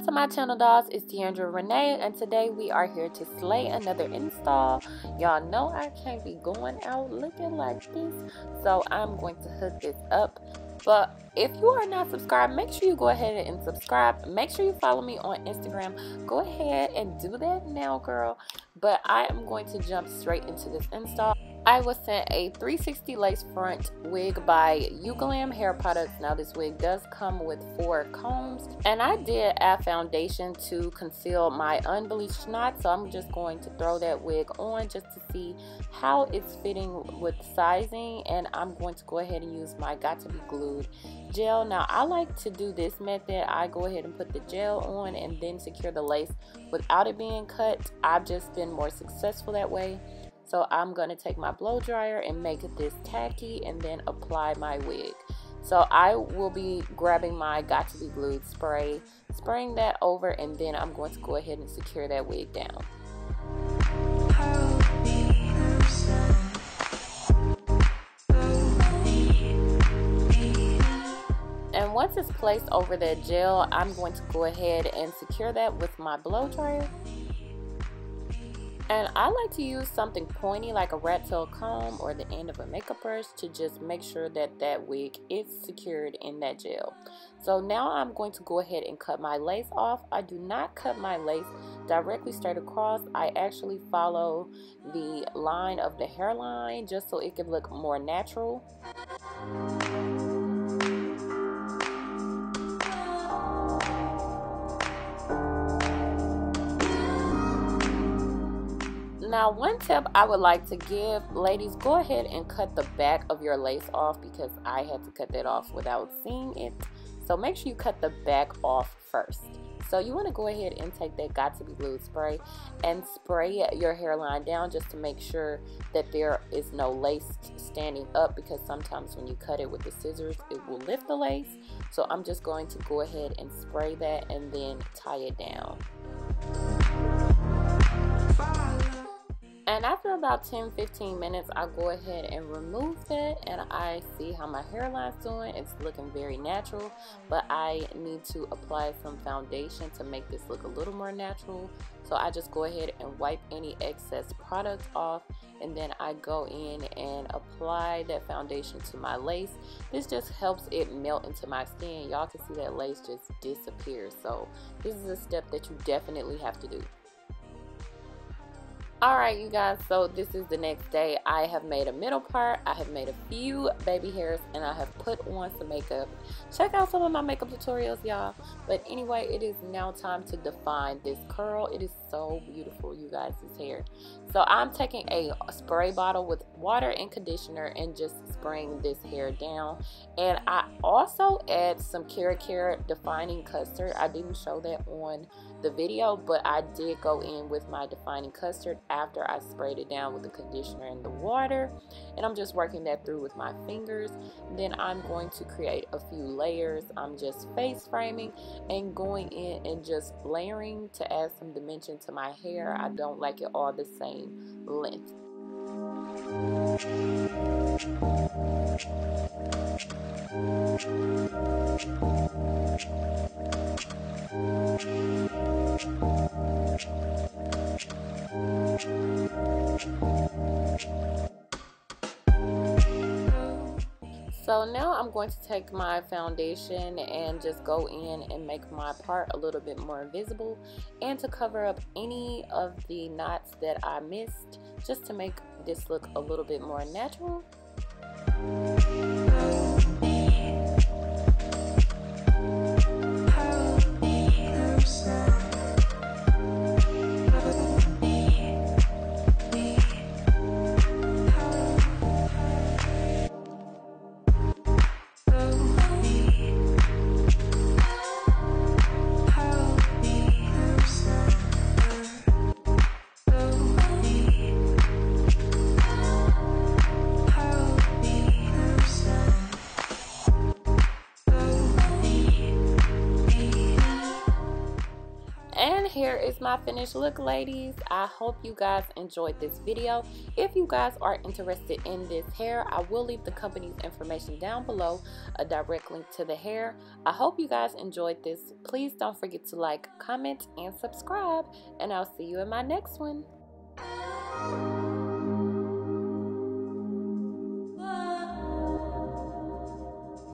to my channel, dolls. It's Deandra Renee, and today we are here to slay another install. Y'all know I can't be going out looking like this, so I'm going to hook this up. But if you are not subscribed, make sure you go ahead and subscribe. Make sure you follow me on Instagram. Go ahead and do that now, girl. But I am going to jump straight into this install. I was sent a 360 lace front wig by Uglam hair products. Now this wig does come with 4 combs, and I did add foundation to conceal my unbleached knot, so I'm just going to throw that wig on just to see how it's fitting with sizing. And I'm going to go ahead and use my Got To Be Glued gel. Now I like to do this method. I go ahead and put the gel on and then secure the lace without it being cut. I've just been more successful that way. So I'm going to take my blow dryer and make this tacky and then apply my wig. So I will be grabbing my Got To Be Glued spray, spraying that over, and then I'm going to go ahead and secure that wig down. And once it's placed over that gel, I'm going to go ahead and secure that with my blow dryer. And I like to use something pointy like a rat tail comb or the end of a makeup brush to just make sure that that wig is secured in that gel. So now I'm going to go ahead and cut my lace off. I do not cut my lace directly straight across. I actually follow the line of the hairline just so it can look more natural. Now, one tip I would like to give, ladies, go ahead and cut the back of your lace off, because I had to cut that off without seeing it. So make sure you cut the back off first. So you want to go ahead and take that Got To Be Glued spray and spray your hairline down just to make sure that there is no lace standing up, because sometimes when you cut it with the scissors, it will lift the lace. So I'm just going to go ahead and spray that and then tie it down. And after about 10-15 minutes, I go ahead and remove that, and I see how my hairline's doing. It's looking very natural, but I need to apply some foundation to make this look a little more natural. So I just go ahead and wipe any excess product off, and then I go in and apply that foundation to my lace. This just helps it melt into my skin. Y'all can see that lace just disappear. So this is a step that you definitely have to do. Alright, you guys, so this is the next day. I have made a middle part, I have made a few baby hairs, and I have put on some makeup. Check out some of my makeup tutorials, y'all. But anyway, it is now time to define this curl. It is so beautiful, you guys, this hair. So I'm taking a spray bottle with water and conditioner and just spraying this hair down. And I also add some Carrot defining custard. I didn't show that on the video, but I did go in with my defining custard after I sprayed it down with the conditioner and the water, and I'm just working that through with my fingers. Then I'm going to create a few layers. I'm just face framing and going in and just layering to add some dimension to my hair. I don't like it all the same length. So now I'm going to take my foundation and just go in and make my part a little bit more visible, and to cover up any of the knots that I missed, just to make this look a little bit more natural. And here is my finished look, ladies. I hope you guys enjoyed this video. If you guys are interested in this hair, I will leave the company's information down below, a direct link to the hair. I hope you guys enjoyed this. Please don't forget to like, comment, and subscribe, and I'll see you in my next one.